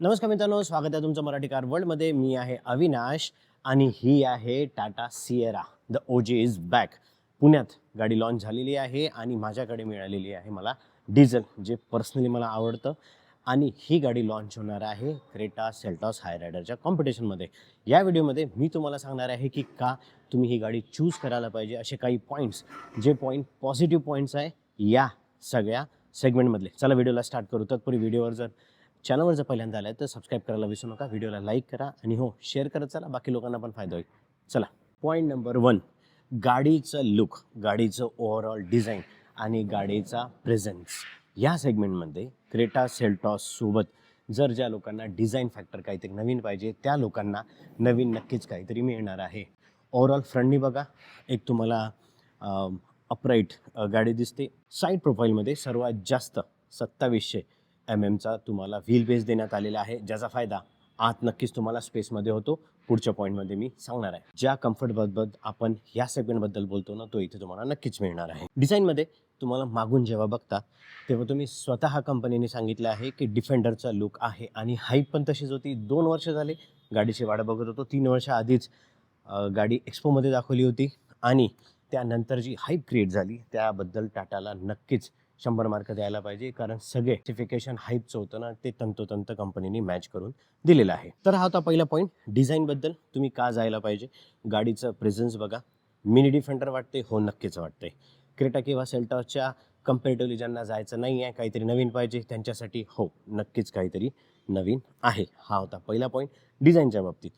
नमस्कार मित्रांनो, स्वागत आहे तुमचं मराठी कार वर्ल्डमध्ये. मी आहे अविनाश आणि ही आहे Tata Sierra. The OG is back. पुण्यात गाडी लॉन्च झालेली आहे आणि माझ्याकडे मिळालेली आहे मला डिझेल, जे पर्सनली मला आवडतं. आणि ही गाडी लॉन्च होणार आहे क्रेटा सेल्टॉस हाय रायडरच्या कॉम्पिटिशनमध्ये. या व्हिडिओमध्ये मी तुम्हाला सांगणार आहे की का तुम्ही ही गाडी चूज करायला पाहिजे, असे काही पॉईंट्स, जे पॉईंट पॉझिटिव्ह पॉईंट्स आहे या सगळ्या सेगमेंटमधले. चला व्हिडिओला स्टार्ट करू. तत्पूर्वी व्हिडिओवर जर चॅनलवर जर पहिल्यांदा आलाय तर सबस्क्राईब करायला विसरू नका. व्हिडिओला लाईक करा आणि हो, शेअर करत चला, बाकी लोकांना पण फायदा होईल. चला, पॉईंट नंबर 1, गाडीचं लुक, गाडीचं ओव्हरऑल डिझाईन आणि गाडीचा प्रेझेन्स. या सेगमेंटमध्ये क्रेटा सेल्टॉस सोबत जर ज्या लोकांना डिझाईन फॅक्टर काहीतरी नवीन पाहिजे, त्या लोकांना नवीन नक्कीच काहीतरी मिळणार आहे. ओव्हरऑल फ्रंटनी बघा, एक तुम्हाला अपराईट गाडी दिसते. साईड प्रोफाईलमध्ये सर्वात जास्त 2700 एमचा तुम्हाला व्हील बेस देण्यात आलेला आहे, ज्याचा फायदा आत नक्कीच तुम्हाला स्पेसमध्ये होतो. पुढच्या पॉईंटमध्ये मी सांगणार आहे. ज्या कम्फर्टबद्दल आपण या सेगमेंटबद्दल बोलतो ना, तो इथे तुम्हाला नक्कीच मिळणार आहे. डिझाईनमध्ये तुम्हाला मागून जेव्हा बघता तेव्हा तुम्ही स्वतः कंपनीने सांगितलं आहे की डिफेंडरचा लुक आहे आणि हाईट पण तशीच होती. 2 वर्ष झाले गाडीची वाट बघत होतो. 3 वर्ष आधीच गाडी एक्सपोमध्ये दाखवली होती आणि त्यानंतर जी हाईप क्रिएट झाली त्याबद्दल टाटाला नक्कीच 100 मार्क द्यायला पाहिजे, कारण सगळे स्पेसिफिकेशन हाईपचं होतं ना, ते तंतोतंत कंपनीने मॅच करून दिलेलं आहे. तर हा होता पहिला पॉईंट. डिझाईनबद्दल तुम्ही का जायला पाहिजे. गाडीचं प्रेझेन्स बघा, मिनी डिफेंडर वाटते, हो नक्कीच वाटते. क्रेटा किंवा सेल्टॉसच्या कम्पॅरेटिव्हली ज्यांना जायचं नाही आहे, काहीतरी नवीन पाहिजे, त्यांच्यासाठी हो नक्कीच काहीतरी नवीन आहे. हा होता पहिला पॉईंट डिझाईनच्या बाबतीत.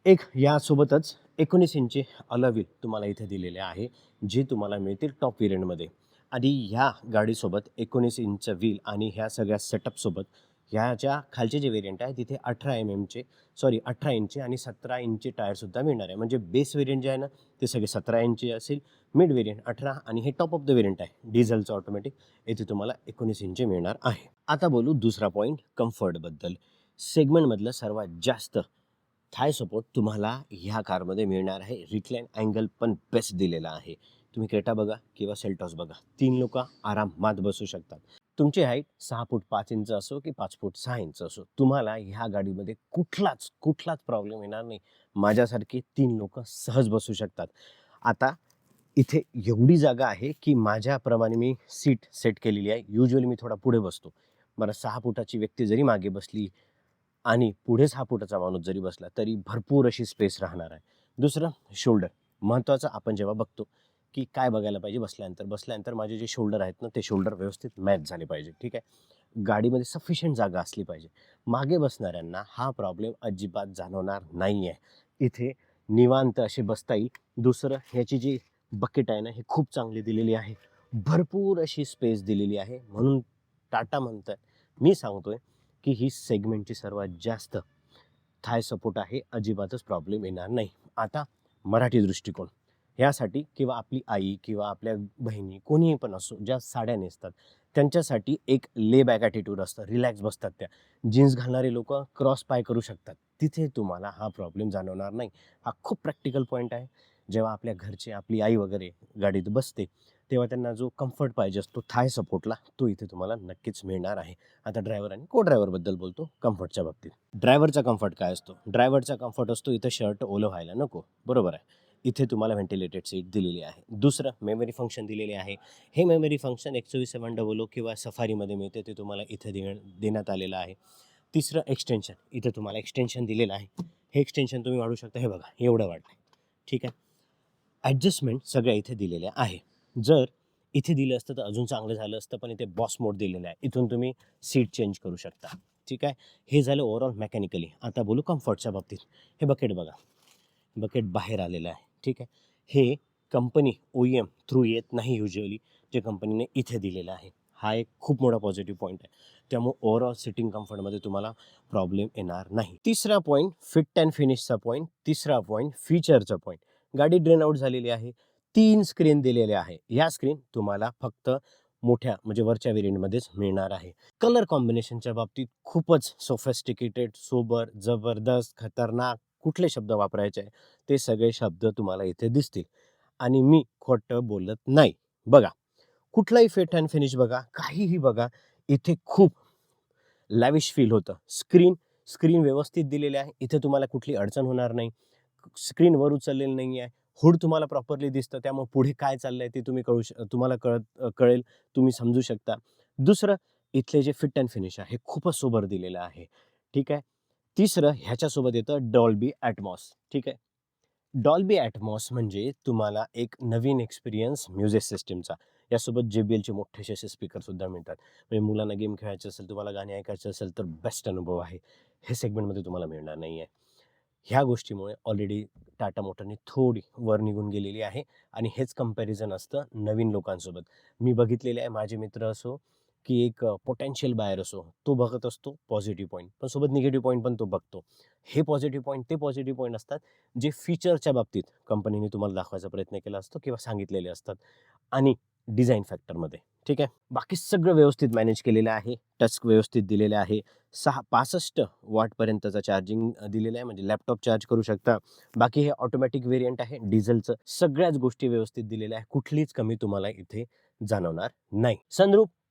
एक यासोबतच 19 इंची अलॉय तुम्हाला इथे दिलेले आहे, जे तुम्हाला मिळतील टॉप व्हेरियंटमध्ये. आणि ह्या गाडीसोबत 19 इंच व्हील आणि ह्या सगळ्या सेटअपसोबत ह्याच्या खालचे जे व्हेरियंट आहे तिथे 18 इंची आणि 17 इंची टायरसुद्धा मिळणार आहे. म्हणजे बेस व्हेरियंट जे आहे ना, ते सगळे 17 इंची असेल, मिड व्हेरियंट 18 आणि हे टॉप ऑफ द व्हेरियंट आहे डिझेलचं ऑटोमॅटिक, येथे तुम्हाला 19 इंची मिळणार आहे. आता बोलू दुसरा पॉईंट, कम्फर्टबद्दल. सेगमेंटमधलं सर्वात जास्त थाय सपोर्ट तुम्हाला ह्या कारमध्ये मिळणार आहे. रिक्लाइन अँगल पण बेस्ट दिलेला आहे. तुम्ही क्रेटा बघा किंवा सेल्टॉस बघा, 3 लोक आरामात बसू शकतात. तुमची हाईट 6 फूट 5 इंच असो की 5 फूट 6 इंच असो, तुम्हाला ह्या गाडीमध्ये कुठलाच प्रॉब्लेम येणार नाही. माझ्यासारखे 3 लोक सहज बसू शकतात. आता इथे एवढी जागा आहे की माझ्याप्रमाणे मी सीट सेट केलेली आहे. युजुअली मी थोडा पुढे बसतो. बरं, 6 फुटाची व्यक्ती जरी मागे बसली आणि पुढे 6 फुटाचा माणूस जरी बसला तरी भरपूर अशी स्पेस राहणार आहे. दुसरं, शोल्डर महत्त्वाचं. आपण जेव्हा बघतो की काय बघायला पाहिजे बसल्यानंतर माझे जे शोल्डर आहेत ना, ते शोल्डर व्यवस्थित मॅच झाले पाहिजे. ठीक आहे, गाडीमध्ये सफिशियंट जागा असली पाहिजे. मागे बसणाऱ्यांना हा प्रॉब्लेम अजिबात जाणवणार नाही आहे. इथे निवांत असे बसता येईल. दुसरं, ह्याची जी बकेट आहे ना, ही खूप चांगली दिलेली आहे. भरपूर अशी स्पेस दिलेली आहे. म्हणून टाटा म्हणतात, मी सांगतोय की ही सेगमेंटची सर्वात जास्त थाय सपोर्ट आहे. अजिबातच प्रॉब्लेम येणार नाही. आता मराठी दृष्टिकोन ह्यासाठी, किंवा आपली आई किंवा आपल्या बहिणी कोणीही पण असो ज्या साड्या नेसतात, त्यांच्यासाठी एक ले बॅक ॲटिट्यूड असतं, रिलॅक्स बसतात. त्या जीन्स घालणारे लोक क्रॉस पाय करू शकतात. तिथे तुम्हाला हा प्रॉब्लेम जाणवणार नाही. हा खूप प्रॅक्टिकल पॉईंट आहे. जेव्हा आपल्या घरचे, आपली आई वगैरे गाडीत बसते, तेव्हा त्यांना जो कम्फर्ट पाहिजे असतो थाय सपोर्टला, तो इथे तुम्हाला नक्कीच मिळणार आहे. आता ड्रायव्हर आणि को ड्रायव्हरबद्दल बोलतो. कम्फर्टच्या बाबतीत ड्रायव्हरचा कम्फर्ट काय असतो. ड्रायव्हरचा कम्फर्ट असतो इथं शर्ट ओलं व्हायला नको, बरोबर आहे. इथे तुम्हाला व्हेंटिलेटेड सीट दिलेली आहे. दुसरं, मेमरी फंक्शन दिलेले आहे. हे मेमरी फंक्शन XUV700 किंवा सफारीमध्ये मिळते, ते तुम्हाला इथे देण्यात आलेलं आहे. तिसरं, एक्सटेन्शन. इथे तुम्हाला एक्सटेन्शन दिलेलं आहे. हे एक्सटेन्शन तुम्ही वाढू शकता. हे बघा, एवढं वाढलं. ठीक आहे, ॲडजस्टमेंट सगळ्या इथे दिलेल्या आहे. जर इथे दिलं असतं तर अजून चांगलं झालं असतं, पण इथे बॉस मोड दिलेला आहे. इथून तुम्ही सीट चेंज करू शकता. ठीक आहे, हे झालं ओव्हरऑल मेकॅनिकली. आता बोलू कम्फर्टच्या बाबतीत. हे बकेट बघा, बकेट बाहेर आलेलं आहे. ठीक आहे, हे कंपनी OEM थ्रू येत नाही युज्युअली, जे कंपनीने इथे दिलेलं आहे. हा एक खूप मोठा पॉझिटिव्ह पॉईंट आहे. त्यामुळे ओव्हरऑल सिटिंग कम्फर्टमध्ये तुम्हाला प्रॉब्लेम येणार नाही. तिसरा पॉईंट, फिट अँड फिनिशचा पॉईंट. तिसरा पॉईंट, फीचरचा पॉईंट. गाडी ड्रेन आउट झालेली आहे. 3 स्क्रीन दिलेले आहे. या स्क्रीन तुम्हाला फक्त मोठ्या म्हणजे वरच्या व्हेरियंटमध्येच मिळणार आहे. कलर कॉम्बिनेशनच्या बाबतीत खूपच सोफिस्टिकेटेड, सोबर, जबरदस्त, खतरनाक, कुठले शब्द वापरायचे आहे ते सगळे शब्द तुम्हाला इथे दिसतील. आणि मी खोटं बोलत नाही. बघा, कुठलाही फिट अँड फिनिश बघा, काहीही बघा, इथे खूप लॅविश फील होतं. स्क्रीन व्यवस्थित दिलेले आहे, इथे तुम्हाला कुठली अडचण होणार नाही. स्क्रीन वर उचललेलं नाही आहे. हुड तुम्हाला प्रॉपरली दिसतं, त्यामुळे पुढे काय चाललंय ते तुम्हाला कळेल, तुम्ही समजू शकता. दुसरं, इथले जे फिट अँड फिनिश आहे खूपच सोबर दिलेलं आहे. ठीक आहे. तिसरं, ह्याच्यासोबत येतं डॉल्बी ॲटमॉस. ठीक आहे. डॉल्बी ॲटमॉस म्हणजे तुम्हाला एक नवीन एक्सपिरियन्स म्युझिक सिस्टमचा. यासोबत JBLचे मोठेसे असे स्पीकरसुद्धा मिळतात. म्हणजे मुलांना गेम खेळायचे असेल, तुम्हाला गाणी ऐकायचे असेल तर बेस्ट अनुभव आहे. हे सेगमेंटमध्ये तुम्हाला मिळणार नाही आहे. ह्या गोष्टीमुळे ऑलरेडी टाटा मोटरनी थोडी वर निघून गेलेली आहे आणि हेच कंपॅरिझन असतं नवीन लोकांसोबत. मी बघितलेले आहे, माझे मित्र असो की एक पोटेन्शियल बायर असो, तो बघत असतो पॉझिटिव्ह पॉईंट, पण सोबत निगेटिव्ह पॉईंट पण तो बघतो. हे पॉझिटिव्ह पॉईंट, ते पॉझिटिव्ह पॉईंट असतात जे फीचरच्या बाबतीत कंपनीने तुम्हाला दाखवायचा प्रयत्न केला असतो किंवा सांगितलेले असतात आणि डिझाईन फॅक्टरमध्ये. ठीक आहे. बाकी सगळं व्यवस्थित मॅनेज केलेलं आहे. टच व्यवस्थित दिलेलं आहे. 65 वॉटपर्यंतचा चार्जिंग दिलेलं आहे, म्हणजे लॅपटॉप चार्ज करू शकता. बाकी हे ऑटोमॅटिक व्हेरियंट आहे डिझेलचं. सगळ्याच गोष्टी व्यवस्थित दिलेल्या आहे. कुठलीच कमी तुम्हाला इथे जाणवणार नाही.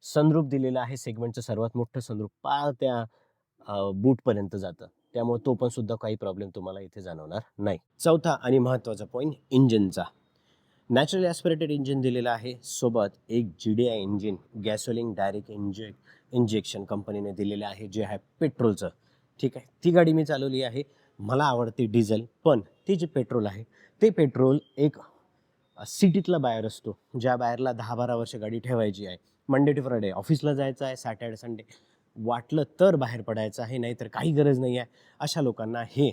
सनरूफ दिलेलं आहे. सेगमेंटचं सर्वात मोठं सनरूफ पार त्या बूटपर्यंत जातं. त्यामुळे तो पण सुद्धा काही प्रॉब्लेम तुम्हाला इथे जाणवणार नाही. चौथा आणि महत्त्वाचा पॉईंट इंजिनचा. नॅचरली ॲस्पिरेटेड इंजिन दिलेलं आहे. सोबत एक GDI इंजिन, गॅसोलिन डायरेक्ट इंजेक्शन कंपनीने दिलेलं आहे, जे आहे पेट्रोलचं. ठीक आहे. ती गाडी मी चालवली आहे. मला आवडते डिझेल, पण ते जे पेट्रोल आहे ते पेट्रोल एक सिटीतला बायर असतो, ज्या बायरला 10-12 वर्ष गाडी ठेवायची आहे. मंडे टू फ्रायडे ऑफिसला जायचं आहे, सॅटर्डे संडे वाटलं तर बाहेर पडायचं आहे, नाहीतर काही गरज नाही आहे. अशा लोकांना हे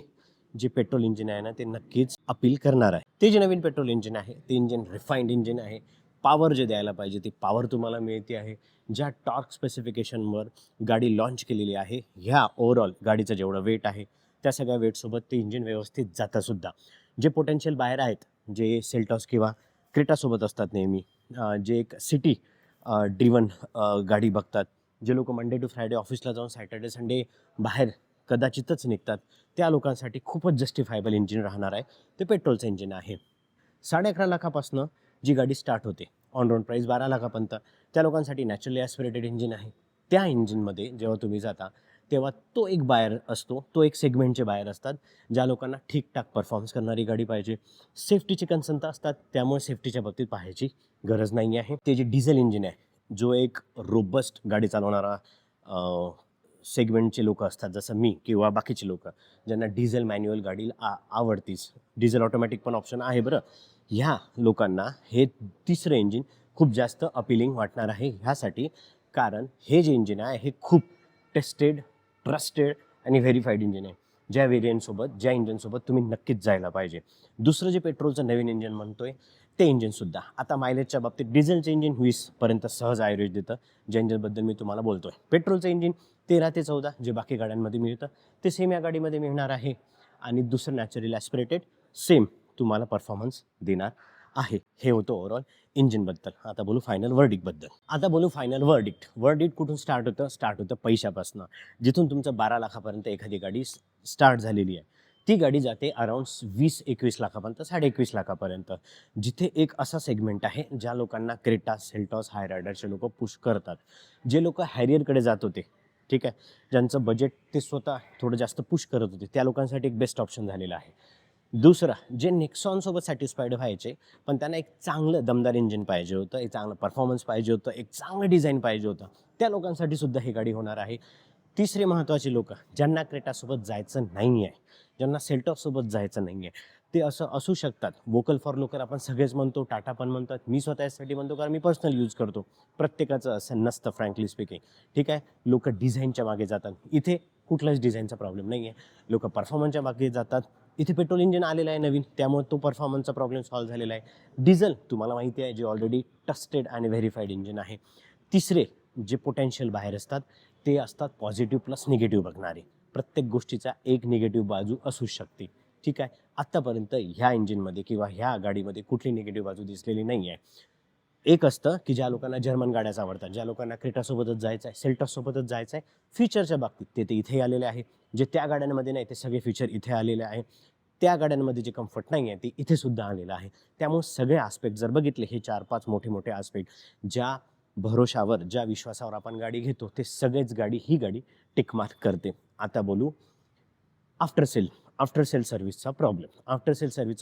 जे पेट्रोल इंजिन आहे ना, ते नक्कीच अपील करणार आहे. ते जे नवीन पेट्रोल इंजिन आहे ते इंजिन रिफाईंड इंजिन आहे. पॉवर जे द्यायला पाहिजे ती पॉवर तुम्हाला मिळते आहे. ज्या टॉर्क स्पेसिफिकेशनवर गाडी लॉन्च केलेली आहे, ह्या ओव्हरऑल गाडीचं जेवढं वेट आहे त्या सगळ्या वेटसोबत ते इंजिन व्यवस्थित जातंसुद्धा. जे पोटेन्शियल बायर आहेत, जे सेल्टॉस किंवा क्रेटासोबत असतात नेहमी, जे एक सिटी ड्रिवन गाडी बघतात, जे लोक मंडे टू फ्रायडे ऑफिसला जाऊन सॅटर्डे संडे बाहेर कदाचितच निघतात, त्या लोकांसाठी खूपच जस्टिफायबल इंजिन राहणार आहे. ते पेट्रोलचं इंजिन आहे. 11.5 लाखापासनं जी गाडी स्टार्ट होते, ऑन रोड प्राईस 12 लाखापर्यंत, त्या लोकांसाठी नॅचरली ॲस्पिरेटेड इंजिन आहे. त्या इंजिनमध्ये जेव्हा तुम्ही जाता तेव्हा तो एक बायर असतो, तो एक सेगमेंटचे बायर असतात, ज्या लोकांना ठीकठाक परफॉर्मन्स करणारी गाडी पाहिजे. सेफ्टीचे कन्सर्न तर असतात, त्यामुळे सेफ्टीच्या बाबतीत पाहायची गरज नाही आहे. ते जे डिझेल इंजिन आहे, जो एक रोबस्ट गाडी चालवणारा सेगमेंटचे लोक असतात, जसं मी किंवा बाकीचे लोक, ज्यांना डिझेल मॅन्युअल गाडी आवडतीच, डिझेल ऑटोमॅटिक पण ऑप्शन आहे बरं, ह्या लोकांना हे तिसरं इंजिन खूप जास्त अपिलिंग वाटणार आहे. ह्यासाठी कारण हे जे इंजिन आहे हे खूप टेस्टेड, ट्रस्टेड आणि व्हेरीफाईड इंजिन आहे. ज्या इंजिनसोबत तुम्ही नक्कीच जायला पाहिजे. दुसरं जे पेट्रोलचं नवीन इंजिन म्हणतोय ते इंजिनसुद्धा आता मायलेजच्या बाबतीत डिझेलचं इंजिन 20पर्यंत सहज ॲव्हरेज देतं, ज्या इंजिनबद्दल मी तुम्हाला बोलतोय. पेट्रोलचं इंजिन 13 ते 14 जे बाकी गाड्यांमध्ये मिळतं ते सेम या गाडीमध्ये मिळणार आहे. आणि दुसरं नॅचरली ॲस्पिरेटेड सेम तुम्हाला परफॉर्मन्स देणार आहे. हे होतं ओव्हरऑल इंजिनबद्दल. आता बोलू फायनल वर्डिक्ट कुठून स्टार्ट होतं पैशापासून. जिथून तुमचं 12 लाखापर्यंत एखादी गाडी स्टार्ट झालेली आहे, ती गाडी जाते अराउंड 20-21 लाखापर्यंत, 21.5 लाखापर्यंत. जिथे एक असा सेगमेंट आहे ज्या लोकांना क्रेटा, सेल्टॉस, हायरायडरचे लोक पुश करतात. जे लोक हॅरियरकडे जात होते, ठीक आहे, ज्यांचं बजेट ते स्वतः थोडं जास्त पुश करत होते, त्या लोकांसाठी एक बेस्ट ऑप्शन झालेलं आहे. दुसरा, जे नेक्सॉनसोबत सॅटिस्फाईड व्हायचे, पण त्यांना एक चांगलं दमदार इंजिन पाहिजे होतं, एक चांगलं परफॉर्मन्स पाहिजे होतं, एक चांगलं डिझाईन पाहिजे होतं, त्या लोकांसाठी सुद्धा ही गाडी होणार आहे. तिसरे महत्त्वाचे लोक, ज्यांना क्रेटासोबत जायचं नाही आहे, ज्यांना सेल्टॉससोबत जायचं नाही आहे, ते असं असू शकतात. वोकल फॉर लोकल आपण सगळेच म्हणतो, टाटा पण म्हणतात, मी स्वतः यासाठी म्हणतो कारण मी पर्सनल यूज करतो. प्रत्येकाचं असं नसतं फ्रँकली स्पीकिंग. ठीक आहे. लोक डिझाईनच्या मागे जातात, इथे कुठलाच डिझाईनचा प्रॉब्लेम नाही आहे. लोक परफॉर्मन्सच्या मागे जातात, इथे पेट्रोल इंजिन आलेलं आहे नवीन, त्यामुळे तो परफॉर्मन्सचा प्रॉब्लेम सॉल्व्ह झालेला आहे. डिझेल तुम्हाला माहिती आहे, जे ऑलरेडी ट्रस्टेड आणि व्हेरीफाईड इंजिन आहे. तिसरे जे पोटेन्शियल बाहेर असतात ते असतात पॉझिटिव्ह प्लस निगेटिव्ह बघणारे. प्रत्येक गोष्टीचा एक निगेटिव्ह बाजू असू शकते. ठीक आहे. आत्तापर्यंत ह्या इंजिनमध्ये किंवा ह्या गाडीमध्ये कुठली निगेटिव्ह बाजू दिसलेली नाही आहे. एक असतं की ज्या लोकांना जर्मन गाड्याच आवडतात, ज्या लोकांना क्रेटासोबतच जायचं आहे, सेल्टॉससोबतच जायचं आहे, फीचरच्या बाबतीत ते इथे आलेले आहे. जे त्या गाड्यांमध्ये नाही ते सगळे फीचर इथे आलेले आहे. त्या गाड्यांमध्ये जे कम्फर्ट नाही आहे ते इथे सुद्धा आलेलं आहे. त्यामुळे सगळे आस्पेक्ट जर बघितले, हे 4-5 मोठे आस्पेक्ट ज्या भरोशावर, ज्या विश्वासावर आपण गाडी घेतो ते सगळेच ही गाडी टिकमार्क करते. आता बोलू आफ्टर सेल सर्व्हिसचा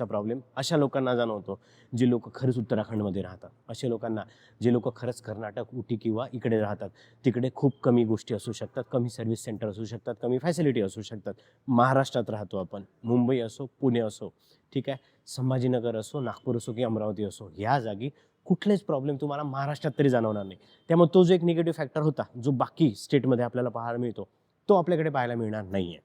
प्रॉब्लेम अशा लोकांना जाणवतो जे लोक खरंच उत्तराखंडमध्ये राहतात, अशा लोकांना जे लोक खरंच कर्नाटक, उटी किंवा इकडे राहतात. तिकडे खूप कमी गोष्टी असू शकतात, कमी सर्व्हिस सेंटर असू शकतात, कमी फॅसिलिटी असू शकतात. महाराष्ट्रात राहतो आपण, मुंबई असो, पुणे असो, ठीक आहे, संभाजीनगर असो, नागपूर असो की अमरावती असो, ह्या जागी कुठलेच प्रॉब्लेम तुम्हाला महाराष्ट्रात तरी जाणवणार नाही. त्यामुळे तो जो एक निगेटिव्ह फॅक्टर होता जो बाकी स्टेटमध्ये आपल्याला पाहायला मिळतो तो आपल्याकडे पाहायला मिळणार नाही आहे.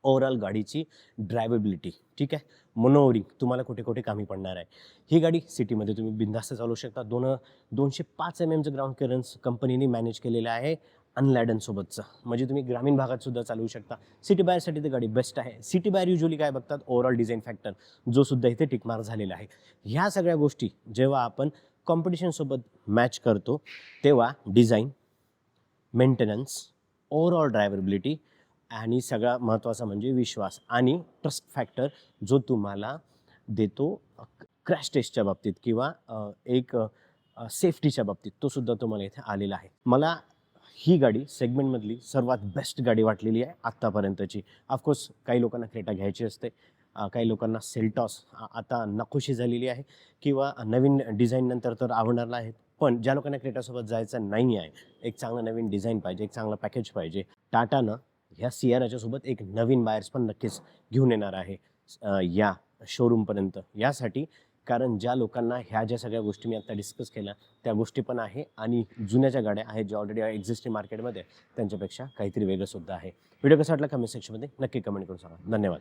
ओव्हरऑल गाडीची ड्रायव्हेबिलिटी, ठीक आहे, मनोवरिंग तुम्हाला कुठे कुठे कमी पडणार आहे. ही गाडी सिटीमध्ये तुम्ही बिंदास्त चालवू शकता. 205 mm ग्राउंड क्लिअरन्स कंपनीने मॅनेज केलेलं आहे अनलॅडनसोबतचं, म्हणजे तुम्ही ग्रामीण भागात सुद्धा चालवू शकता. सिटी बाहेरसाठी ती गाडी बेस्ट आहे. सिटी बाहेर युजली काय बघतात, ओव्हरऑल डिझाईन फॅक्टर, जो सुद्धा इथे टिकमार्क झालेला आहे. ह्या सगळ्या गोष्टी जेव्हा आपण कॉम्पिटिशनसोबत मॅच करतो तेव्हा डिझाईन, मेंटेनन्स, ओव्हरऑल ड्रायव्हेबिलिटी आणि सगळा महत्त्वाचा म्हणजे विश्वास आणि ट्रस्ट फॅक्टर जो तुम्हाला देतो क्रॅश टेस्टच्या बाबतीत किंवा एक सेफ्टीच्या बाबतीत, तो सुद्धा तुम्हाला इथे आलेला आहे. मला ही गाडी सेगमेंटमधली सर्वात बेस्ट गाडी वाटलेली आहे आत्तापर्यंतची. ऑफकोर्स काही लोकांना क्रेटा घ्यायची असते, काही लोकांना सेल्टॉस आता नकोशी झालेली आहे किंवा नवीन डिझाईननंतर तर आवडणार आहेत. पण ज्या लोकांना क्रेटासोबत जायचं नाही आहे, एक चांगलं नवीन डिझाईन पाहिजे, एक चांगलं पॅकेज पाहिजे, टाटानं ह्या सियाराच्या सोबत एक नवीन बायर्स पण नक्कीच घेऊन येणार आहे या शोरूमपर्यंत. यासाठी कारण ज्या लोकांना ह्या ज्या सगळ्या गोष्टी मी आता डिस्कस केल्या त्या गोष्टी पण आहे आणि जुन्या ज्या गाड्या आहेत ज्या ऑलरेडी एक्झिस्टिंग मार्केटमध्ये त्यांच्यापेक्षा काहीतरी वेगळं सुद्धा आहे. व्हिडिओ कसा वाटला कमेंट सेक्शनमध्ये नक्की कमेंट करून सांगा. धन्यवाद.